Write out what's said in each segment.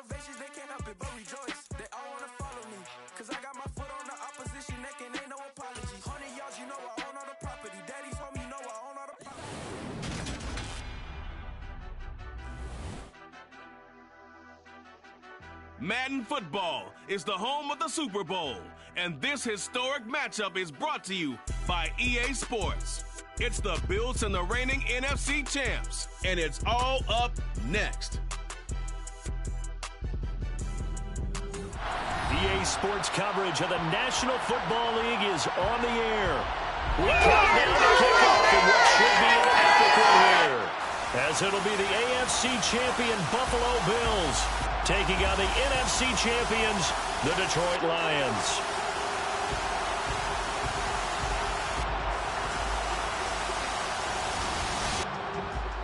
ovations, they can't help it but rejoice. They all wanna follow me, cause I got my foot on the opposition neck and ain't no apology. 100 yards, you know I own all the property. Daddy's home, you know I own all the property. Madden Football is the home of the Super Bowl, and this historic matchup is brought to you by EA Sports. It's the Bills and the reigning NFC champs, and it's all up next. EA Sports coverage of the National Football League is on the air. We count down the kickoff in what should be an epic one here, as it'll be the AFC champion Buffalo Bills taking on the NFC champions, the Detroit Lions.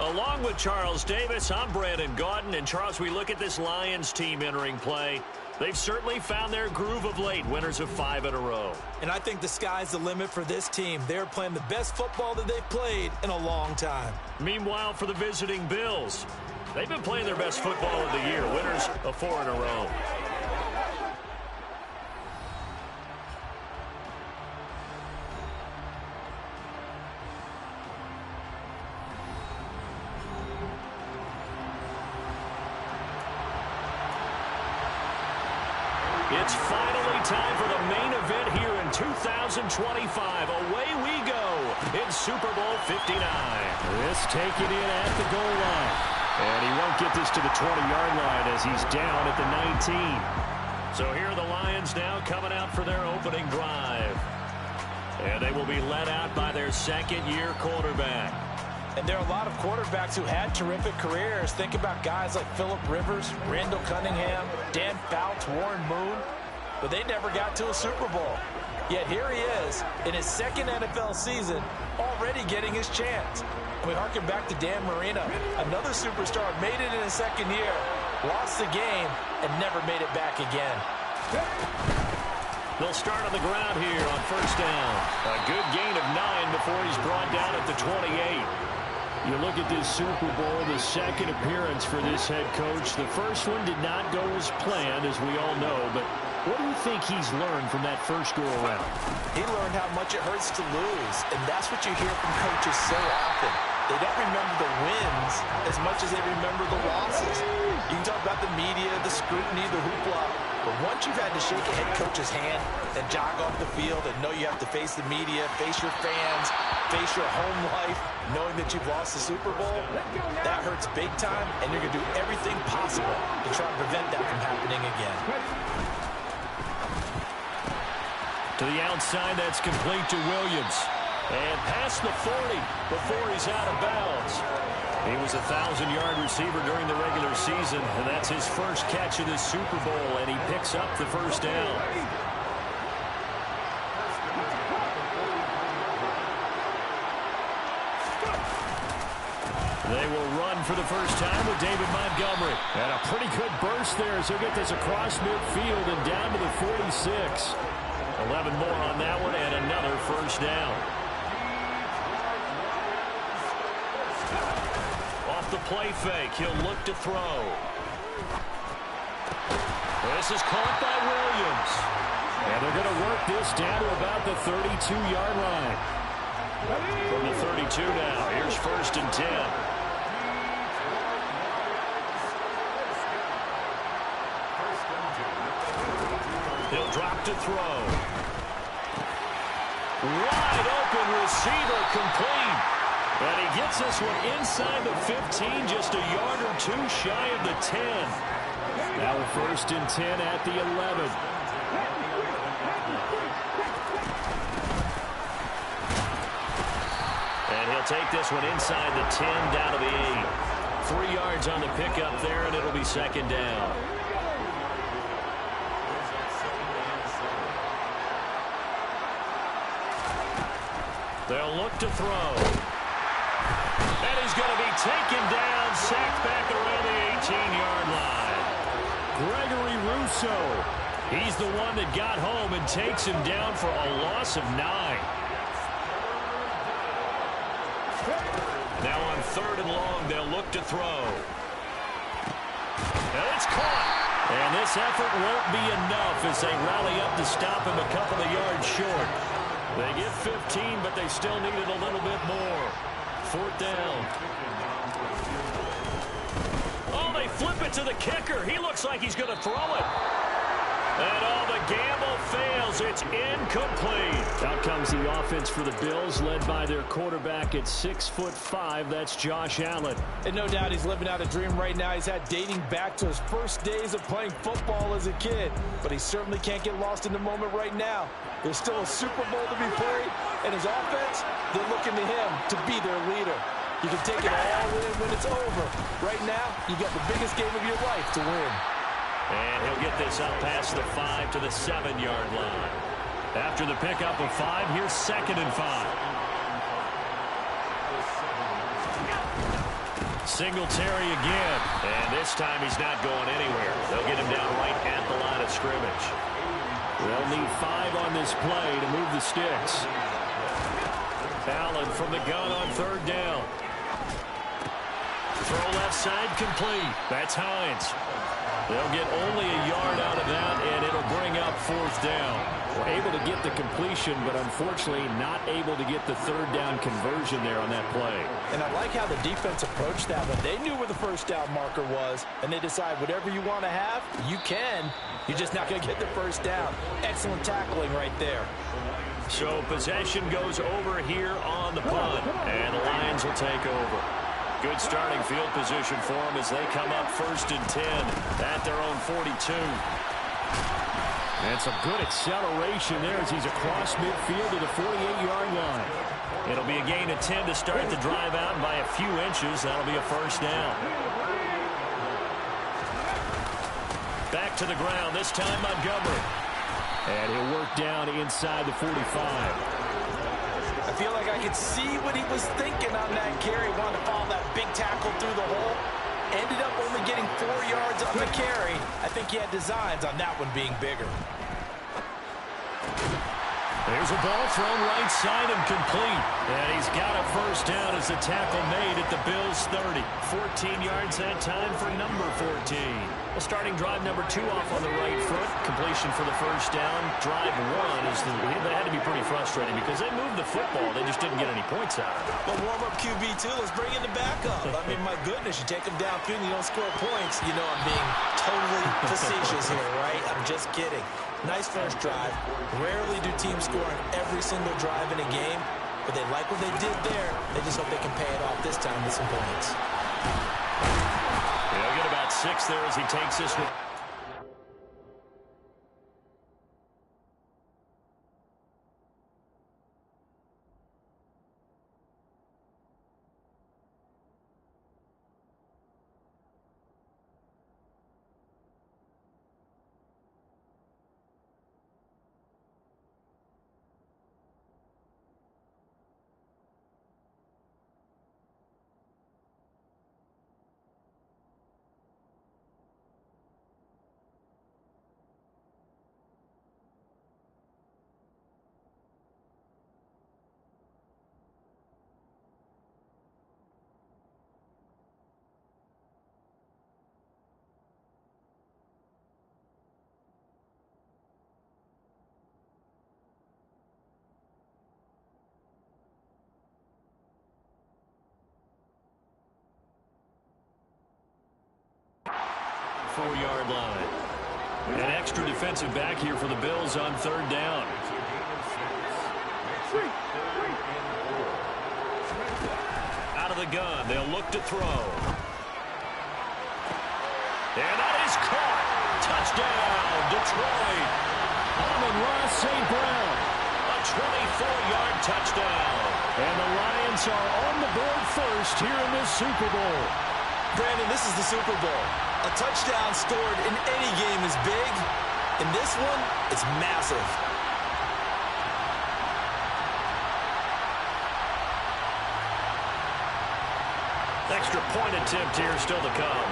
Along with Charles Davis, I'm Brandon Gaudin. And Charles, we look at this Lions team entering play. They've certainly found their groove of late, winners of 5 in a row. And I think the sky's the limit for this team. They're playing the best football that they've played in a long time. Meanwhile, for the visiting Bills, they've been playing their best football of the year, winners of 4 in a row. It's finally time for the main event here in 2025. Away we go in Super Bowl 59. This taken in at the goal line. And he won't get this to the 20-yard line as he's down at the 19. So here are the Lions now coming out for their opening drive. And they will be led out by their second-year quarterback. And there are a lot of quarterbacks who had terrific careers. Think about guys like Phillip Rivers, Randall Cunningham, Dan Fouts, Warren Moon. But they never got to a Super Bowl. Yet here he is in his second NFL season, already getting his chance. And we harken back to Dan Marino, another superstar, made it in his second year, lost the game, and never made it back again. They'll start on the ground here on first down. A good gain of 9 before he's brought down at the 28. You look at this Super Bowl, the second appearance for this head coach. The first one did not go as planned, as we all know, but what do you think he's learned from that first go-around? He learned how much it hurts to lose, and that's what you hear from coaches so often. They don't remember the wins as much as they remember the losses. You can talk about the media, the scrutiny, the hoopla, but once you've had to shake a head coach's hand and jog off the field and know you have to face the media, face your fans, face your home life, knowing that you've lost the Super Bowl, that hurts big time, and you're going to do everything possible to try and prevent that from happening again. To the outside, that's complete to Williams. And past the 40 before he's out of bounds. He was a 1,000-yard receiver during the regular season, and that's his first catch of this Super Bowl, and he picks up the first down. They will run for the first time with David Montgomery. And a pretty good burst there as he'll get this across midfield and down to the 46. 11 more on that one and another first down. Off the play fake, he'll look to throw. This is caught by Williams. And they're going to work this down to about the 32-yard line. From the 32 now, here's first and 10. He'll drop to throw. Wide open receiver complete. And he gets this one inside the 15, just a yard or two shy of the 10. Now first and 10 at the 11. And he'll take this one inside the 10, down to the 8. 3 yards on the pickup there, and it'll be second down. They'll look to throw. And he's going to be taken down, sacked back around the 18-yard line. Gregory Rousseau. He's the one that got home and takes him down for a loss of 9. Now on third and long, they'll look to throw. And it's caught. And this effort won't be enough as they rally up to stop him a couple of yards short. They get 15, but they still needed a little bit more. 4th down. Oh, they flip it to the kicker. He looks like he's going to throw it. And all the gamble fails. It's incomplete. Out comes the offense for the Bills, led by their quarterback at 6'5". That's Josh Allen. And no doubt he's living out a dream right now. He's had dating back to his first days of playing football as a kid. But he certainly can't get lost in the moment right now. There's still a Super Bowl to be played. And his offense, they're looking to him to be their leader. You can take it all in when it's over. Right now, you got the biggest game of your life to win. And he'll get this up past the 5 to the 7-yard line. After the pickup of 5, here's 2nd and 5. Singletary again. And this time he's not going anywhere. They'll get him down right at the line of scrimmage. They'll need 5 on this play to move the sticks. Allen from the gun on 3rd down. Throw left side complete. That's Hines. They'll get only a yard out of that, and it'll bring up 4th down. We're able to get the completion, but unfortunately not able to get the 3rd down conversion there on that play. And I like how the defense approached that one. They knew where the 1st down marker was, and they decide whatever you want to have, you can. You're just not going to get the 1st down. Excellent tackling right there. So possession goes over here on the punt, and the Lions will take over. Good starting field position for them as they come up 1st and 10 at their own 42. And some good acceleration there as he's across midfield to the 48-yard line. It'll be a gain of 10 to start the drive out, and by a few inches, that'll be a 1st down. Back to the ground, this time Montgomery. And he'll work down inside the 45. I feel like I could see what he was thinking on that carry. Wanted to follow that big tackle through the hole. Ended up only getting 4 yards on the carry. I think he had designs on that one being bigger. There's a ball thrown right side and complete. And he's got a 1st down as the tackle made at the Bills' 30. 14 yards that time for number 14. Well, starting drive number 2 off on the right foot. Completion for the 1st down. Drive 1 is they had to be pretty frustrating because they moved the football. They just didn't get any points out of it. Well, warm-up QB, too. Let's bring in the backup. I mean, my goodness, you take them downfield and you don't score points. You know I'm being totally facetious here, right? I'm just kidding. Nice first drive. Rarely do teams score on every single drive in a game, but they like what they did there. They just hope they can pay it off this time with some points. He'll get about 6 there as he takes this one. Four-yard line. An extra defensive back here for the Bills on 3rd down. Out of the gun, they'll look to throw. And that is caught. Touchdown, Detroit. Amon-Ra St. Brown. A 24-yard touchdown. And the Lions are on the board first here in this Super Bowl. Brandon, this is the Super Bowl. A touchdown scored in any game is big. In this one, it's massive. Extra point attempt here still to come.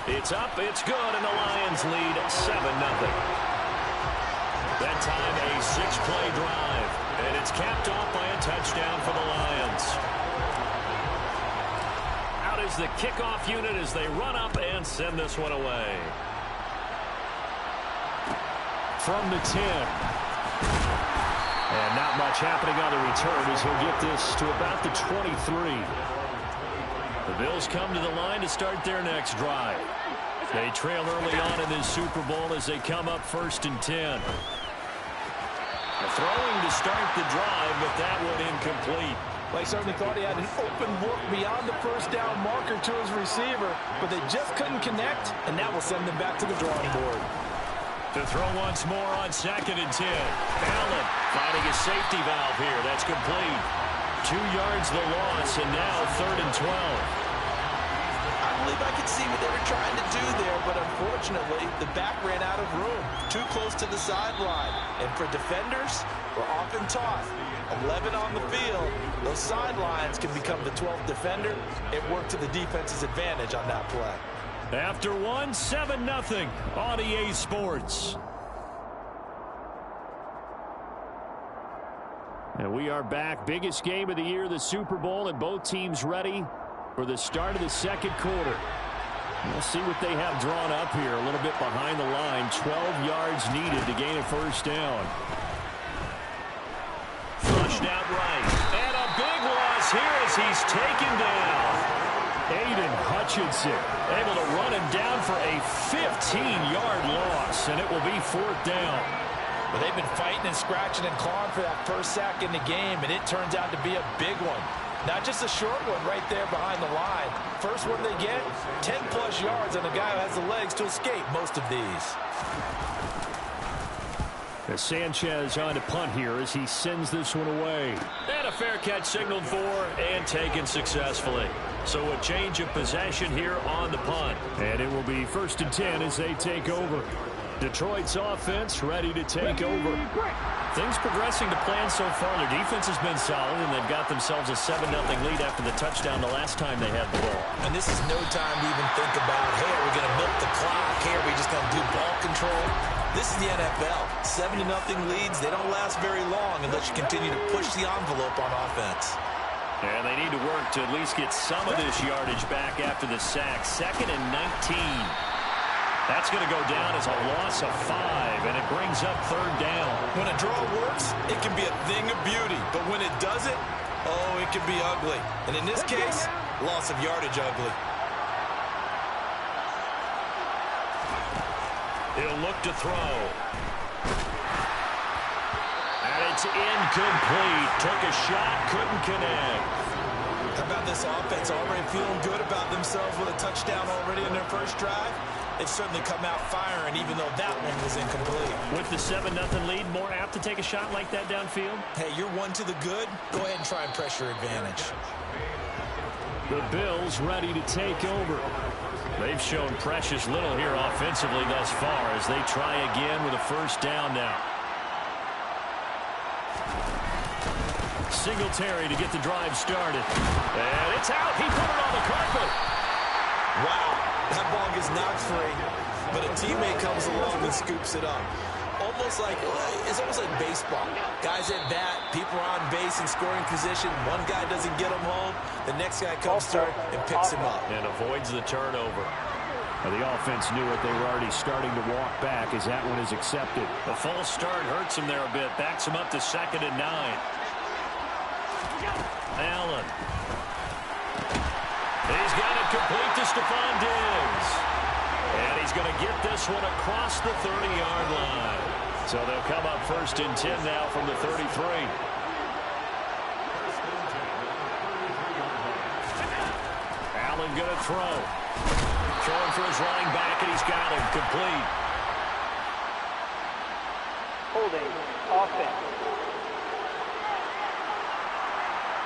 It's up, it's good, and the Lions lead 7-0. That time a 6-play drive, and it's capped off by a touchdown for the Lions. Out is the kickoff unit as they run up and send this one away. From the 10. And not much happening on the return as he'll get this to about the 23. The Bills come to the line to start their next drive. They trail early on in this Super Bowl as they come up 1st and 10. Throwing to start the drive, but that one incomplete. They certainly thought he had an open look beyond the first down marker to his receiver, but they just couldn't connect, and that will send them back to the drawing board. To throw once more on 2nd and 10. Allen finding a safety valve here. That's complete. 2 yards the loss, and now 3rd and 12. I believe I could see what they were trying to do there, but unfortunately, the back ran out of room. Too close to the sideline. And for defenders, we're often taught, 11 on the field, those sidelines can become the 12th defender. It worked to the defense's advantage on that play. After one, 7-0 on EA Sports. And we are back. Biggest game of the year, the Super Bowl, and both teams ready for the start of the second quarter. We'll see what they have drawn up here. A little bit behind the line. 12 yards needed to gain a first down. Flushed out right. And a big loss here as he's taken down. Aiden Hutchinson able to run him down for a 15-yard loss, and it will be 4th down. But they've been fighting and scratching and clawing for that first sack in the game, and it turns out to be a big one. Not just a short one right there behind the line. First one they get, 10-plus yards, and a guy who has the legs to escape most of these. As Sanchez on to punt here as he sends this one away. And a fair catch signaled for and taken successfully. So a change of possession here on the punt. And it will be 1st and 10 as they take over. Detroit's offense ready to take over. Things progressing to plan so far. Their defense has been solid, and they've got themselves a 7-0 lead after the touchdown the last time they had the ball. And this is no time to even think about, hey, are we going to milk the clock? Hey, are we just going to do ball control? This is the NFL. 7-0 leads, they don't last very long unless you continue to push the envelope on offense. And they need to work to at least get some of this yardage back after the sack. 2nd and 19. That's going to go down as a loss of 5, and it brings up 3rd down. When a draw works, it can be a thing of beauty. But when it doesn't, oh, it can be ugly. And in this case, loss of yardage ugly. He'll look to throw. And it's incomplete. Took a shot, couldn't connect. How about this offense already feeling good about themselves with a touchdown already in their first drive? They've certainly come out firing, even though that one was incomplete. With the 7-0 lead, more apt to take a shot like that downfield? Hey, you're one to the good. Go ahead and try and pressure advantage. The Bills ready to take over. They've shown precious little here offensively thus far as they try again with a first down now. Singletary to get the drive started. And it's out. He put it on the carpet. Wow. That ball gets knocked free, but a teammate comes along and scoops it up. It's almost like baseball. Guys at bat, people are on base in scoring position. One guy doesn't get him home. The next guy comes through and picks him up. And avoids the turnover. Well, the offense knew it. They were already starting to walk back as that one is accepted. The false start hurts him there a bit. Backs him up to 2nd and 9. Allen. He's got it complete to Stephon Diggs. And he's going to get this one across the 30-yard line. So they'll come up 1st and 10 now from the 33. Allen going to throw. Throwing for his running back, and he's got him complete. Holding offense.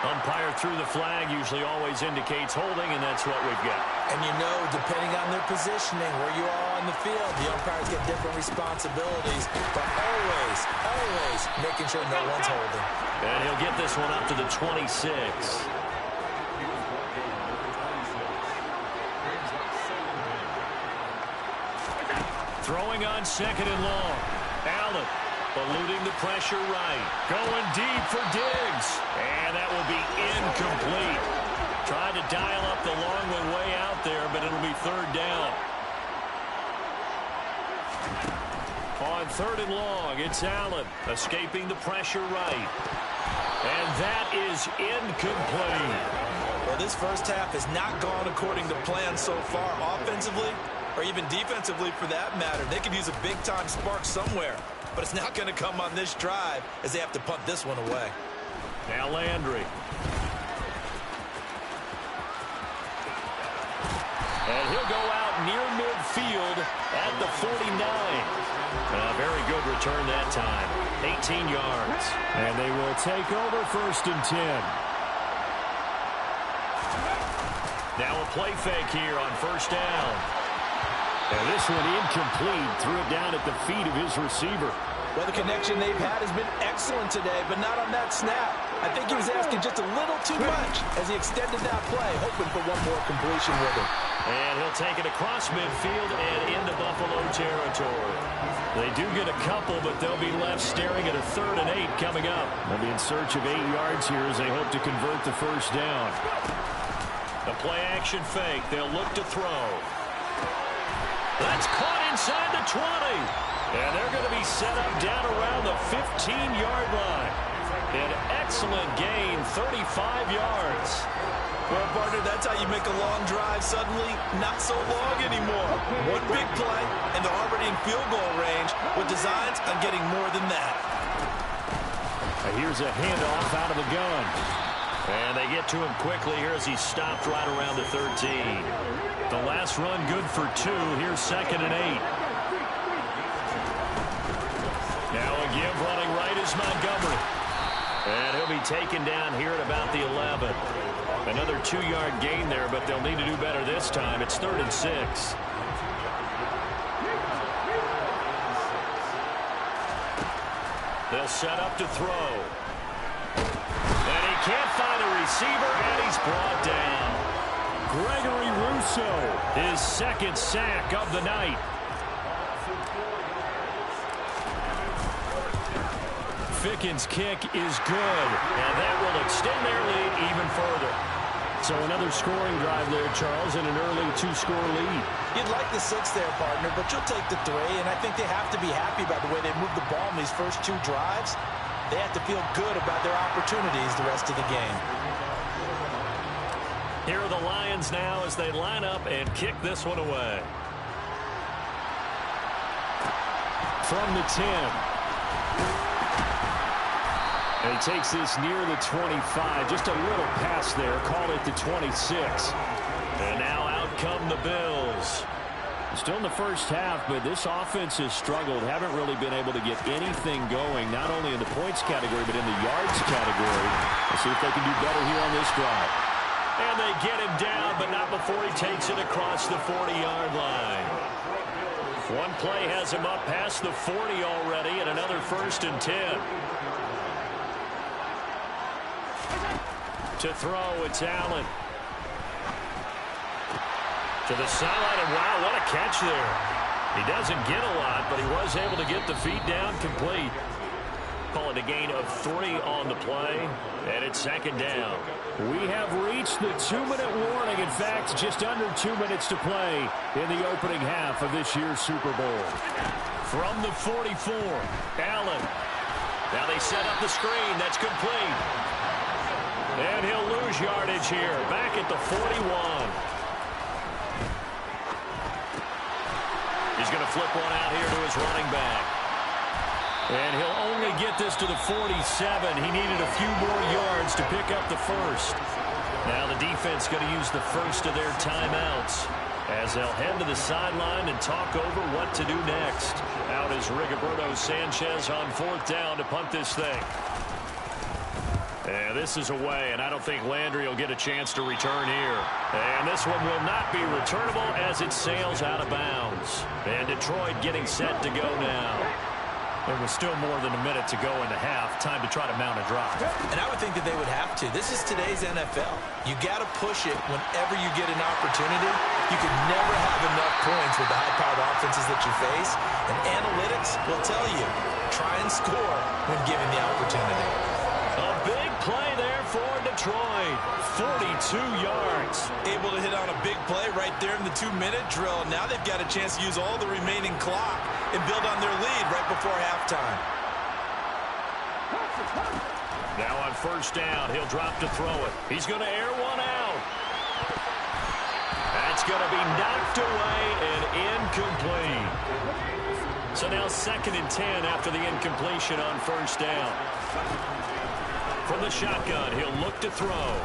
Umpire threw the flag, usually always indicates holding, and that's what we've got. And you know, depending on their positioning, where you are on the field, the umpires get different responsibilities, but always making sure no one's holding. And he'll get this one up to the 26. Throwing on 2nd and long. Allen eluding the pressure right. Going deep for Diggs. And that will be incomplete. Trying to dial up the long one way out there, but it'll be third down. On third and long, it's Allen escaping the pressure right. And that is incomplete. Well, this first half has not gone according to plan so far, offensively or even defensively for that matter. They could use a big-time spark somewhere, but it's not going to come on this drive as they have to punt this one away. Now Landry. And he'll go out near midfield at the 49. A very good return that time. 18 yards. And they will take over first and 10. Now a play fake here on first down. And this one incomplete. Threw it down at the feet of his receiver. Well, the connection they've had has been excellent today, but not on that snap. I think he was asking just a little too much as he extended that play, hoping for one more completion with it. And he'll take it across midfield and into Buffalo territory. They do get a couple, but they'll be left staring at a 3rd and 8 coming up. They'll be in search of 8 yards here as they hope to convert the first down. The play-action fake. They'll look to throw. That's caught inside the 20. And they're going to be set up down around the 15-yard line. An excellent gain, 35 yards. Well, partner, that's how you make a long drive suddenly not so long anymore. One big play, and they're already in field goal range with designs on getting more than that. Here's a handoff out of the gun. And they get to him quickly here as he stopped right around the 13. The last run good for 2. Here's 2nd and 8. Now a give running right is Montgomery. And he'll be taken down here at about the 11. Another 2-yard gain there, but they'll need to do better this time. It's 3rd and 6. They'll set up to throw. And he can't find a receiver, and he's brought down. Gregory Rousseau, his 2nd sack of the night. Ficken's kick is good, and that will extend their lead even further. So another scoring drive there, Charles, and an early 2-score lead. You'd like the 6 there, partner, but you'll take the 3, and I think they have to be happy about the way they moved the ball in these first 2 drives. They have to feel good about their opportunities the rest of the game. Here are the Lions now as they line up and kick this one away. From the 10. And he takes this near the 25. Just a little pass there. Call it the 26. And now out come the Bills. Still in the first half, but this offense has struggled. Haven't really been able to get anything going, not only in the points category, but in the yards category. Let's see if they can do better here on this drive. And they get him down, but not before he takes it across the 40-yard line. One play has him up past the 40 already, and another 1st and 10. To throw, it's Allen. To the sideline, and wow, what a catch there. He doesn't get a lot, but he was able to get the feet down complete. Call it a gain of 3 on the play, and it's 2nd down. We have reached the 2-minute warning. In fact, just under 2 minutes to play in the opening half of this year's Super Bowl. From the 44, Allen. Now they set up the screen. That's complete. And he'll lose yardage here. Back at the 41. He's going to flip one out here to his running back. And he'll only get this to the 47. He needed a few more yards to pick up the first. Now the defense going to use the first of their timeouts as they'll head to the sideline and talk over what to do next. Out is Rigoberto Sanchez on 4th down to punt this thing. And this is away, and I don't think Landry will get a chance to return here. And this one will not be returnable as it sails out of bounds. And Detroit getting set to go now. There was still more than a minute to go in the half. Time to try to mount a drive. And I would think that they would have to. This is today's NFL. You got to push it whenever you get an opportunity. You can never have enough points with the high-powered offenses that you face. And analytics will tell you, try and score when given the opportunity. A big play there for Detroit. 42 yards. Able to hit on a big play right there in the 2-minute drill. Now they've got a chance to use all the remaining clock and build on their lead right before halftime. Now on first down, he'll drop to throw it. He's going to air one out. That's going to be knocked away and incomplete. So now 2nd and 10 after the incompletion on first down. From the shotgun, he'll look to throw.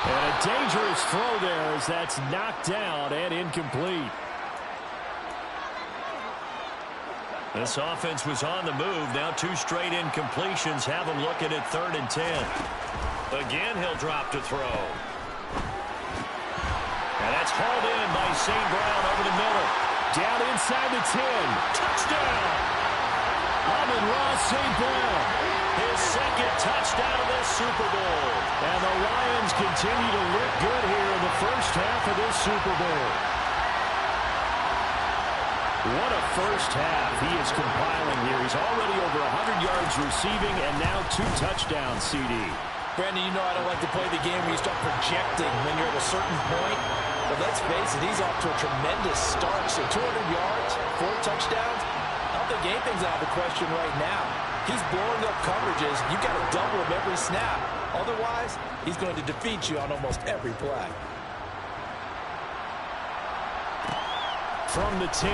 And a dangerous throw there as that's knocked down and incomplete. This offense was on the move. Now 2 straight incompletions have him looking at 3rd and 10. Again, he'll drop to throw. And that's hauled in by St. Brown over the middle. Down inside the 10. Touchdown! Amon-Ra St. Brown. His 2nd touchdown of this Super Bowl. And the Lions continue to look good here in the first half of this Super Bowl. What a first half he is compiling here. He's already over 100 yards receiving and now 2 touchdowns, CD. Brandon, you know I don't like to play the game where you start projecting when you're at a certain point. But let's face it, he's off to a tremendous start. So 200 yards, 4 touchdowns. I don't think anything's out of the question right now. He's blowing up coverages. You've got to double him every snap. Otherwise, he's going to defeat you on almost every play. From the 10.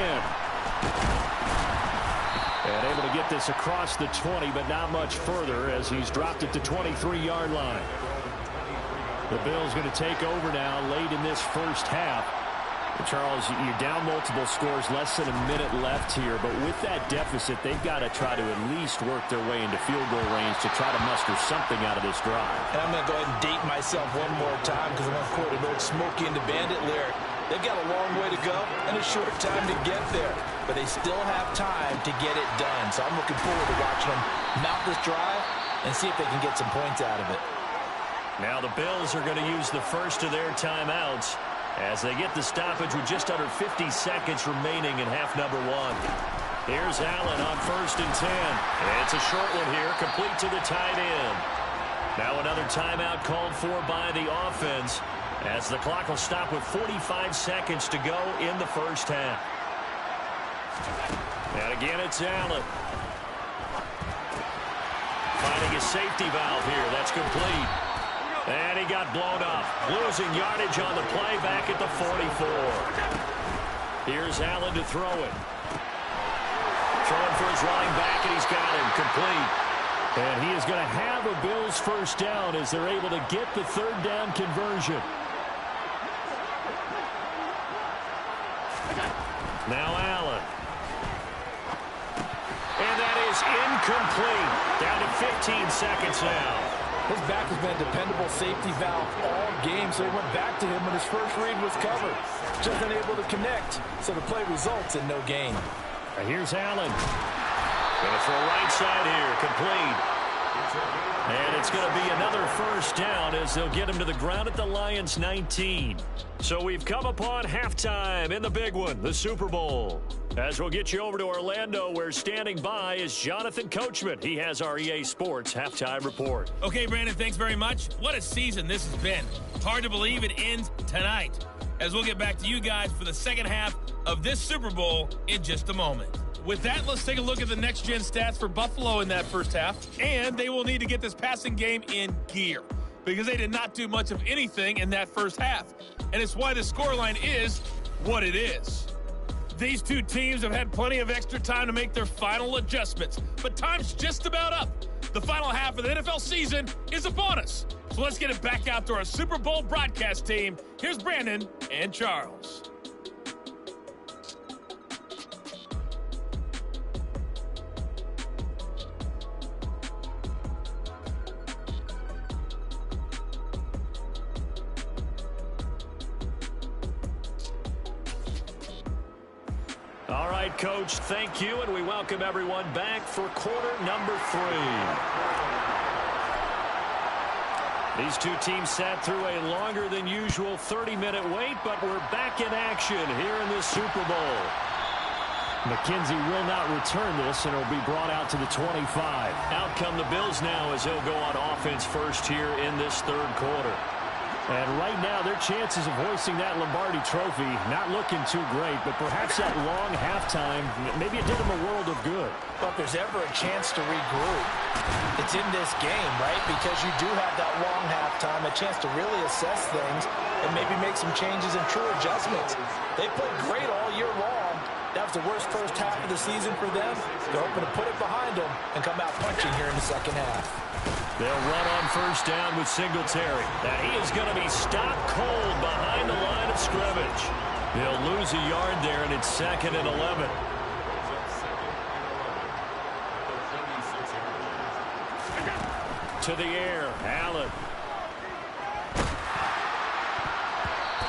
And able to get this across the 20, but not much further as he's dropped it to 23-yard line. The Bills going to take over now late in this first half. And Charles, you're down multiple scores, less than a minute left here. But with that deficit, they've got to try to at least work their way into field goal range to try to muster something out of this drive. And I'm going to go ahead and date myself one more time because I'm going to quote an old Smokey and the Bandit lyric. They've got a long way to go and a short time to get there. But they still have time to get it done. So I'm looking forward to watching them mount this drive and see if they can get some points out of it. Now the Bills are going to use the first of their timeouts as they get the stoppage with just under 50 seconds remaining in half number 1. Here's Allen on 1st and 10. It's a short one here, complete to the tight end. Now another timeout called for by the offense as the clock will stop with 45 seconds to go in the first half. And again, it's Allen. Finding a safety valve here. That's complete. And he got blown up. Losing yardage on the play back at the 44. Here's Allen to throw it. Throwing for his running back, and he's got him complete. And he is going to have a Bills first down as they're able to get the 3rd down conversion. Now Allen. And that is incomplete. Down to 15 seconds now. His back has been a dependable safety valve all game, so he went back to him when his first read was covered. Just unable to connect, so the play results in no gain. Here's Allen. Going to throw right side here, complete. And it's going to be another first down as they'll get him to the ground at the Lions' 19. So we've come upon halftime in the big one, the Super Bowl. As we'll get you over to Orlando, where standing by is Jonathan Coachman. He has our EA Sports halftime report. Okay, Brandon, thanks very much. What a season this has been. Hard to believe it ends tonight. As we'll get back to you guys for the second half of this Super Bowl in just a moment. With that, let's take a look at the next-gen stats for Buffalo in that first half. And they will need to get this passing game in gear because they did not do much of anything in that first half. And it's why the scoreline is what it is. These two teams have had plenty of extra time to make their final adjustments, but time's just about up. The final half of the NFL season is upon us. So let's get it back out to our Super Bowl broadcast team. Here's Brandon and Charles. All right, Coach, thank you, and we welcome everyone back for quarter number 3. These two teams sat through a longer than usual 30-minute wait, but we're back in action here in this Super Bowl. McKenzie will not return this, and it'll be brought out to the 25. Out come the Bills now as they'll go on offense first here in this third quarter. And right now, their chances of hoisting that Lombardi trophy not looking too great, but perhaps that long halftime, maybe it did them a world of good. But if there's ever a chance to regroup, it's in this game, right? Because you do have that long halftime, a chance to really assess things and maybe make some changes and true adjustments. They played great all year long. That was the worst first half of the season for them. They're hoping to put it behind them and come out punching here in the second half. They'll run on first down with Singletary. And he is going to be stopped cold behind the line of scrimmage. He'll lose a yard there, and it's 2nd and 11. To the air, Allen.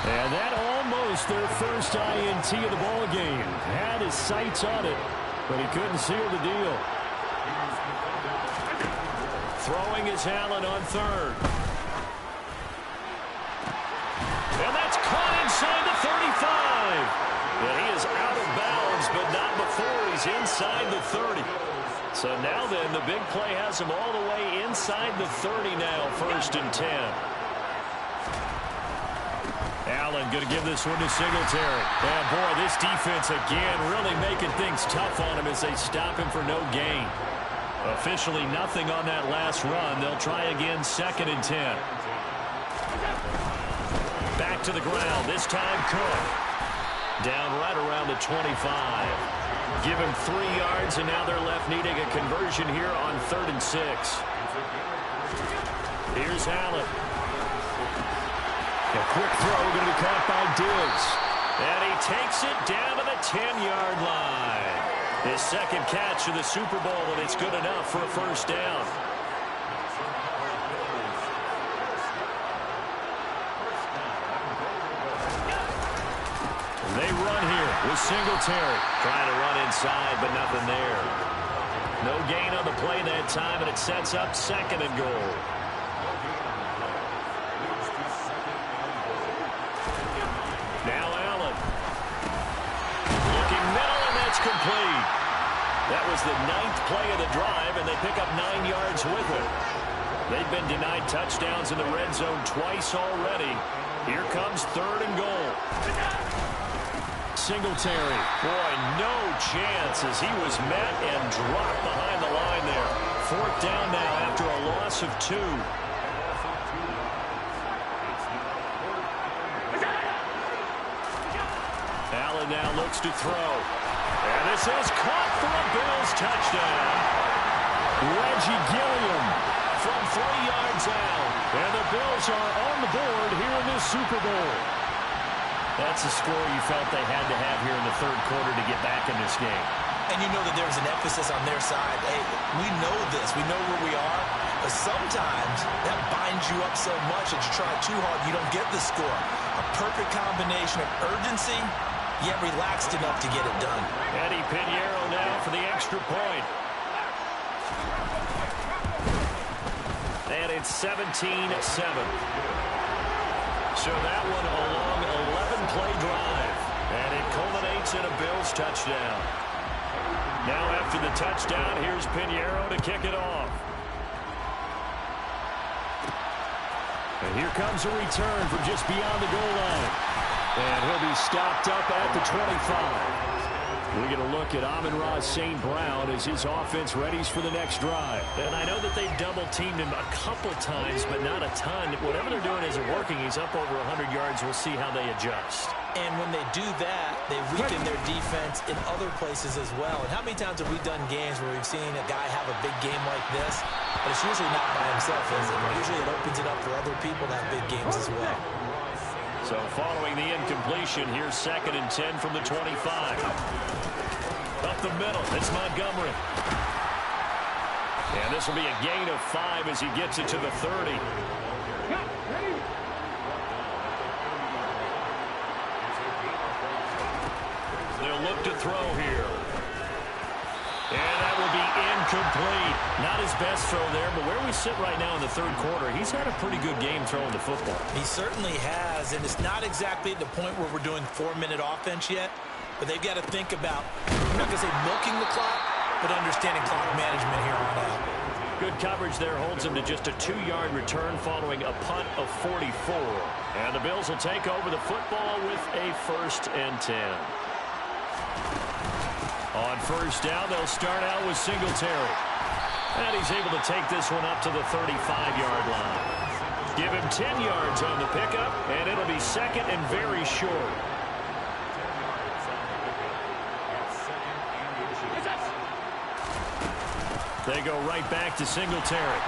And that almost their first INT of the ball game. Had his sights on it, but he couldn't seal the deal. Throwing is Allen on third. And that's caught inside the 35. And he is out of bounds, but not before he's inside the 30. So now then, the big play has him all the way inside the 30 now, 1st and 10. Allen going to give this one to Singletary. And boy, this defense again really making things tough on him as they stop him for no gain. Officially nothing on that last run. They'll try again, 2nd and 10. Back to the ground. This time Cook. Down right around the 25. Give him 3 yards, and now they're left needing a conversion here on 3rd and 6. Here's Allen. A quick throw going to be caught by Diggs. And he takes it down to the 10-yard line. His second catch of the Super Bowl, and it's good enough for a first down. They run here with Singletary. Trying to run inside, but nothing there. No gain on the play that time, and it sets up 2nd and goal. Now Allen. Looking middle, and that's complete. That was the 9th play of the drive, and they pick up 9 yards with it. They've been denied touchdowns in the red zone twice already. Here comes 3rd and goal. Singletary. Boy, no chance as he was met and dropped behind the line there. 4th down now after a loss of 2. Allen now looks to throw. And this is caught for a Bills touchdown. Reggie Gilliam from 3 yards out. And the Bills are on the board here in this Super Bowl. That's a score you felt they had to have here in the third quarter to get back in this game. And you know that there's an emphasis on their side. Hey, we know this. We know where we are. But sometimes that binds you up so much that you try too hard, you don't get the score. A perfect combination of urgency, yet relaxed enough to get it done. Eddie Pinheiro now for the extra point. And it's 17-7. So that one a long 11-play drive. And it culminates in a Bills touchdown. Now after the touchdown, here's Pinheiro to kick it off. And here comes a return from just beyond the goal line. And he'll be stopped up at the 25. We're going to look at Amon-Ra St. Brown as his offense readies for the next drive. And I know that they've double-teamed him a couple times, but not a ton. Whatever they're doing isn't working. He's up over 100 yards. We'll see how they adjust. And when they do that, they weaken their defense in other places as well. And how many times have we done games where we've seen a guy have a big game like this? But it's usually not by himself, is it? Usually it opens it up for other people to have big games as well. So following the incompletion, here's 2nd and 10 from the 25. Up the middle, it's Montgomery. And this will be a gain of 5 as he gets it to the 30. They'll look to throw here. And that will be incomplete. Not his best throw there, but where we sit right now in the third quarter, he's had a pretty good game throwing the football. He certainly has, and it's not exactly at the point where we're doing 4-minute offense yet, but they've got to think about I'm not going to say milking the clock, but understanding clock management here on out. Good coverage there holds him to just a 2-yard return following a punt of 44. And the Bills will take over the football with a 1st and 10. On 1st down, they'll start out with Singletary. And he's able to take this one up to the 35-yard line. Give him 10 yards on the pickup, and it'll be 2nd and very short. They go right back to Singletary.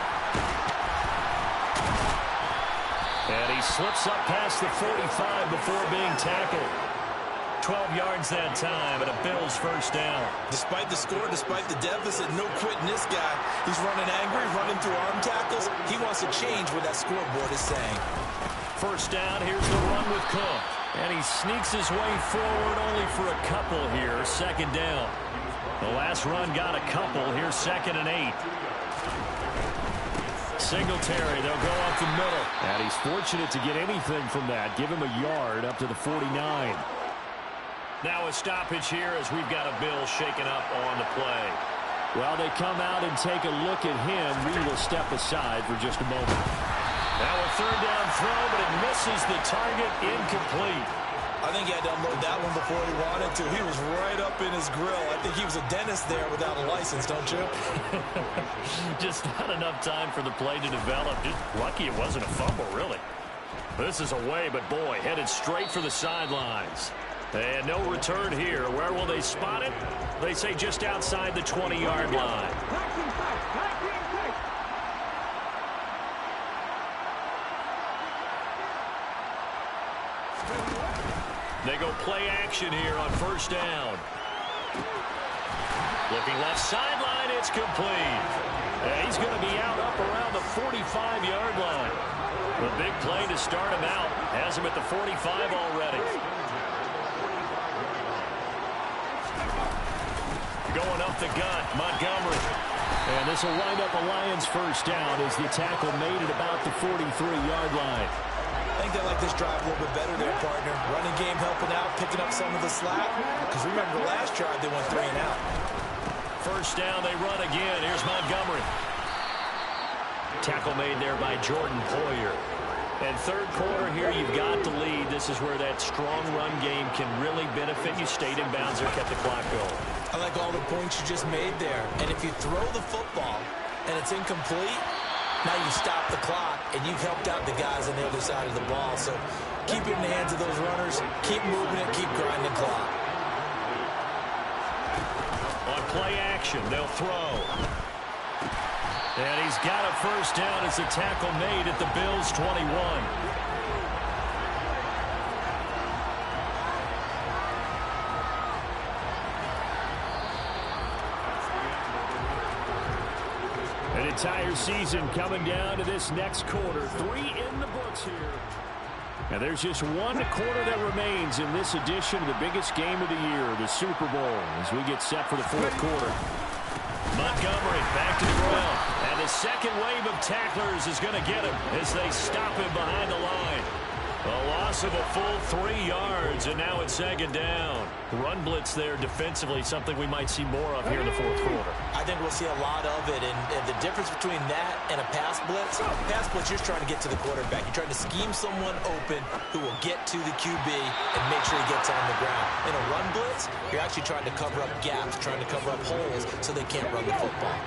And he slips up past the 45 before being tackled. 12 yards that time, and a Bills 1st down. Despite the score, despite the deficit, no quitting this guy. He's running angry, running through arm tackles. He wants to change what that scoreboard is saying. 1st down, here's the run with Cook. And he sneaks his way forward only for a couple here. 2nd down. The last run got a couple. Here's 2nd and 8. Singletary, they'll go up the middle. And he's fortunate to get anything from that. Give him a yard up to the 49. Now a stoppage here as we've got a Bill shaken up on the play. While they come out and take a look at him, we will step aside for just a moment. Now a 3rd down throw, but it misses the target, incomplete. I think he had to unload that one before he wanted to. He was right up in his grill. I think he was a dentist there without a license, don't you? Just not enough time for the play to develop. Just lucky it wasn't a fumble, really. This is away, but boy, headed straight for the sidelines. And no return here. Where will they spot it? They say just outside the 20-yard line. They go play action here on 1st down. Looking left sideline, it's complete. And he's going to be out up around the 45-yard line. The big play to start him out. Has him at the 45 already. Going up the gut, Montgomery. And this will wind up a Lions 1st down as the tackle made at about the 43-yard line. I think they like this drive a little bit better there, partner. Running game helping out, picking up some of the slack. Because remember, the last drive they went 3 and out. 1st down, they run again. Here's Montgomery. Tackle made there by Jordan Poyer. And 3rd quarter here, you've got the lead. This is where that strong run game can really benefit you. Stayed in bounds or kept the clock going. I like all the points you just made there. And if you throw the football and it's incomplete, now you stop the clock, and you've helped out the guys on the other side of the ball. So keep it in the hands of those runners. Keep moving it. Keep grinding the clock. On play action, they'll throw. And he's got a 1st down as the tackle made at the Bills' 21. An entire season coming down to this next quarter. 3 in the books here. And there's just one quarter that remains in this edition of the biggest game of the year, the Super Bowl, as we get set for the 4th quarter. Montgomery back to the ground. And the second wave of tacklers is going to get him as they stop him behind the line. A loss of a full 3 yards, and now it's 2nd down. Run blitz there defensively, something we might see more of here in the 4th quarter. I think we'll see a lot of it, and the difference between that and a pass blitz, you're just trying to get to the quarterback. You're trying to scheme someone open who will get to the QB and make sure he gets on the ground. In a run blitz, you're actually trying to cover up gaps, trying to cover up holes so they can't run the football.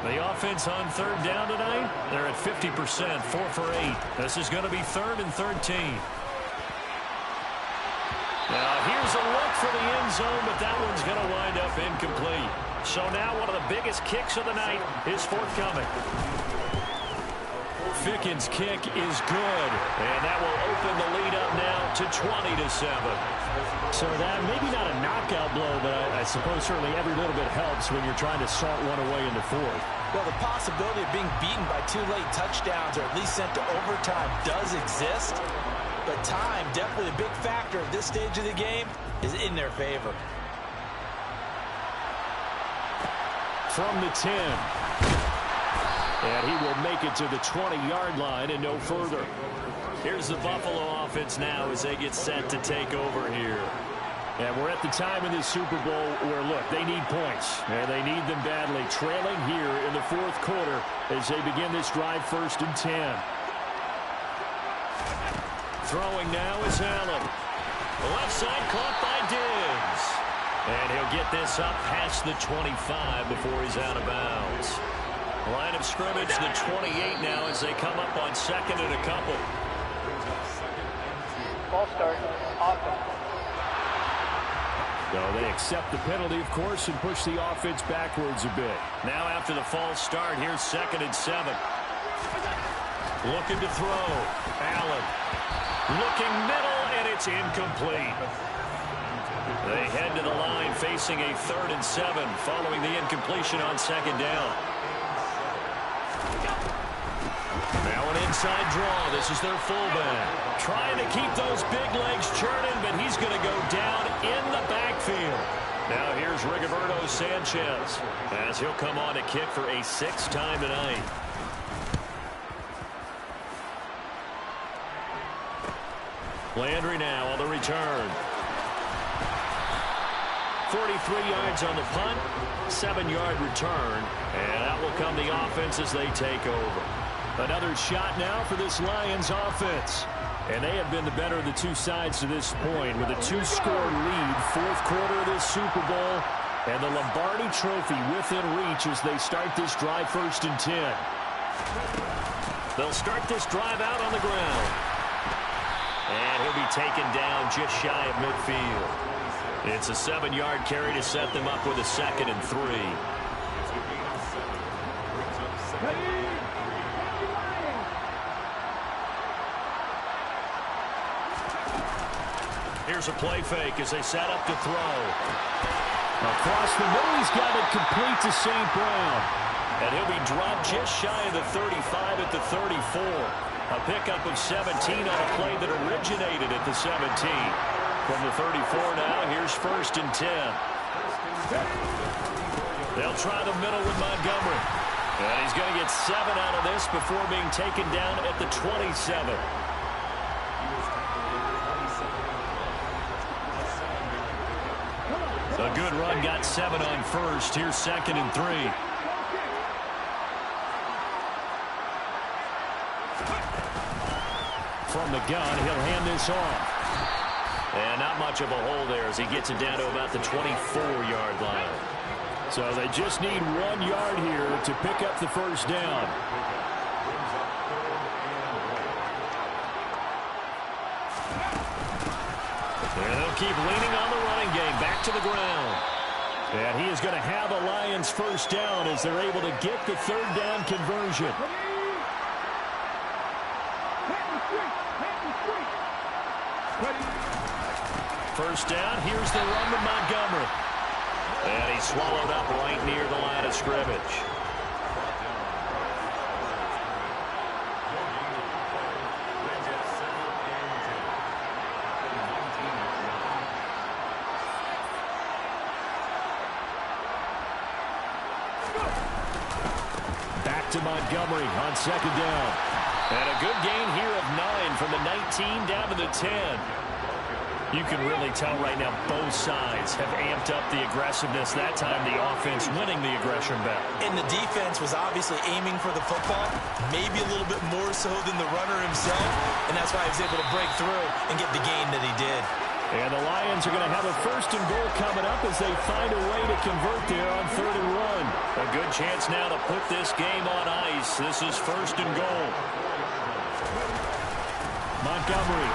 The offense on 3rd down tonight, they're at 50%, 4 for 8. This is going to be 3rd and 13. Now here's a look for the end zone, but that one's going to wind up incomplete. So now one of the biggest kicks of the night is forthcoming. Fickens' kick is good, and that will open the lead up now to 20-7. So that maybe not a knockout blow, but I suppose certainly every little bit helps when you're trying to salt one away in the 4th. Well, the possibility of being beaten by 2 late touchdowns or at least sent to overtime does exist, but time, definitely a big factor at this stage of the game, is in their favor. From the 10. And he will make it to the 20-yard line and no further. Here's the Buffalo offense now as they get set to take over here. And we're at the time in this Super Bowl where, look, they need points. And they need them badly. Trailing here in the fourth quarter as they begin this drive, 1st and 10. Throwing now is Allen. The left side caught by Diggs. And he'll get this up past the 25 before he's out of bounds. Line of scrimmage, the 28 now as they come up on 2nd and a couple. Ball start, offense. So they accept the penalty, of course, and push the offense backwards a bit. Now after the false start, here's 2nd and 7. Looking to throw. Allen. Looking middle, and it's incomplete. They head to the line facing a 3rd and 7 following the incompletion on 2nd down. Now an inside draw. This is their fullback. Trying to keep those big legs churning, but he's going to go down in the backfield. Now here's Rigoberto Sanchez as he'll come on to kick for a 6th time tonight. Landry now on the return. 43 yards on the punt, 7-yard return, and out will come the offense as they take over. Another shot now for this Lions offense. And they have been the better of the two sides to this point with a 2-score lead, 4th quarter of this Super Bowl, and the Lombardi Trophy within reach as they start this drive, 1st and 10. They'll start this drive out on the ground. And he'll be taken down just shy of midfield. It's a 7-yard carry to set them up with a 2nd and 3. Here's a play fake as they set up to throw. Across the middle, he's got it complete to St. Brown. And he'll be dropped just shy of the 35 at the 34. A pickup of 17 on a play that originated at the 17. From the 34 now, here's 1st and 10. They'll try the middle with Montgomery. And he's going to get 7 out of this before being taken down at the 27. A good run, got 7 on 1st. Here's 2nd and 3. From the gun, he'll hand this off. And not much of a hole there as he gets it down to about the 24-yard line. So they just need 1 yard here to pick up the 1st down. And they'll keep leaning on the running game. Back to the ground. And he is going to have a Lions 1st down as they're able to get the 3rd down conversion. First down, here's the run to Montgomery. And he's swallowed up right near the line of scrimmage. Back to Montgomery on 2nd down. And a good gain here of 9 from the 19 down to the 10. You can really tell right now both sides have amped up the aggressiveness. That time the offense winning the aggression battle. And the defense was obviously aiming for the football, maybe a little bit more so than the runner himself, and that's why he was able to break through and get the gain that he did. And the Lions are going to have a 1st and goal coming up as they find a way to convert there on 3rd and 1. A good chance now to put this game on ice. This is 1st and goal. Montgomery.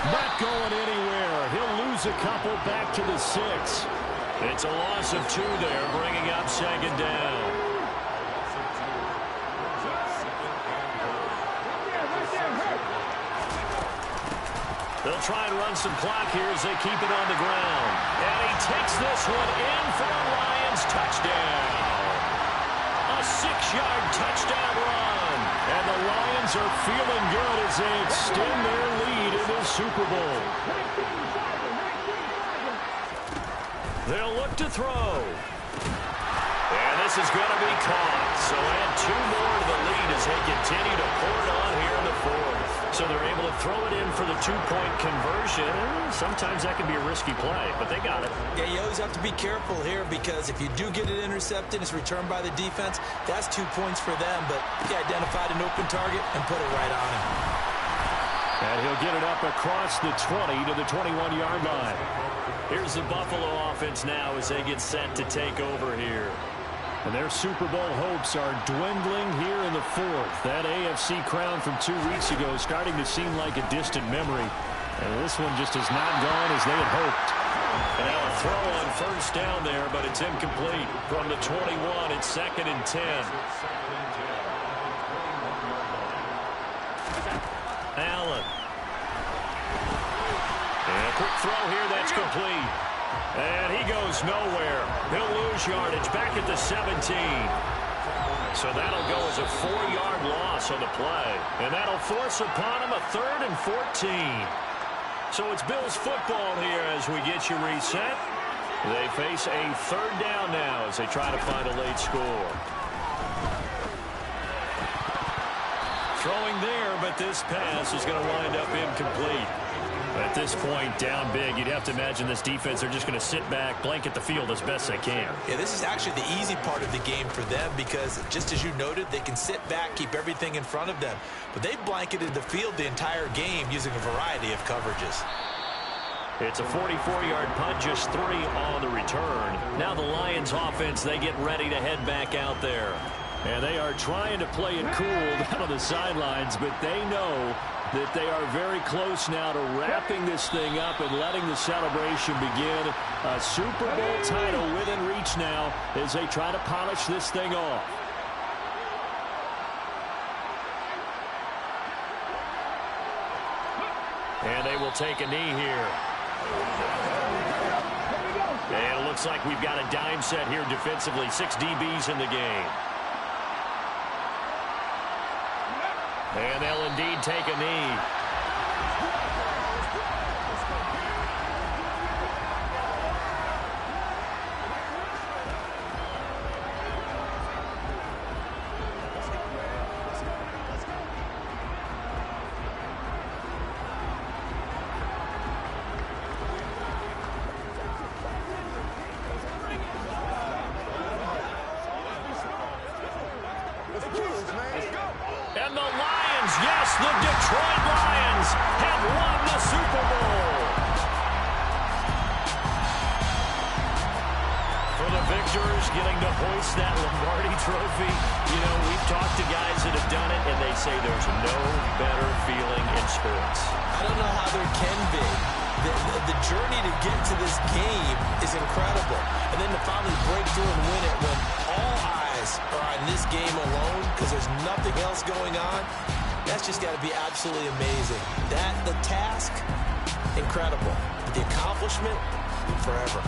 Not going anywhere. He'll lose a couple back to the 6. It's a loss of 2 there, bringing up 2nd down. They'll try and run some clock here as they keep it on the ground. And he takes this one in for a Lions touchdown. A 6-yard touchdown run. And the Lions are feeling good as they extend their lead in this Super Bowl. They'll look to throw. And this is going to be caught. So add 2 more to the lead as they continue to pour it on here in the 4th. So they're able to throw it in for the two-point conversion. Sometimes that can be a risky play, but they got it. Yeah, you always have to be careful here because if you do get it intercepted, it's returned by the defense, that's 2 points for them. But he identified an open target and put it right on him. And he'll get it up across the 20 to the 21-yard line. Here's the Buffalo offense now as they get set to take over here. And their Super Bowl hopes are dwindling here in the fourth. That AFC crown from 2 weeks ago is starting to seem like a distant memory. And this one just has not gone as they had hoped. And now a throw on first down there, but it's incomplete. From the 21, it's 2nd and 10. Allen. And a quick throw here that's complete. And he goes nowhere. He'll lose yardage back at the 17. So that'll go as a 4-yard loss on the play. And that'll force upon him a 3rd and 14. So it's Bills football here as we get you reset. They face a 3rd down now as they try to find a late score. Throwing there, but this pass is going to wind up incomplete. At this point, down big, you'd have to imagine this defense, they're just going to sit back, blanket the field as best they can. Yeah, this is actually the easy part of the game for them because, just as you noted, they can sit back, keep everything in front of them. But they've blanketed the field the entire game using a variety of coverages. It's a 44-yard punt, just 3 on the return. Now the Lions offense, they get ready to head back out there. And they are trying to play it cool down on the sidelines, but they know that they are very close now to wrapping this thing up and letting the celebration begin. A Super Bowl title within reach now as they try to polish this thing off. And they will take a knee here. And it looks like we've got a dime set here defensively. 6 DBs in the game. And they'll indeed take a knee. And the Lions, yes, the Detroit Lions have won the Super Bowl. For the victors, getting to hoist that Lombardi trophy. You know, we've talked to guys that have done it, and they say there's no better feeling in sports. I don't know how there can be. The journey to get to this game is incredible. And then to finally break through and win it when all eyes are on this game alone because there's nothing else going on, that's just got to be absolutely amazing. The task, incredible. The accomplishment, forever.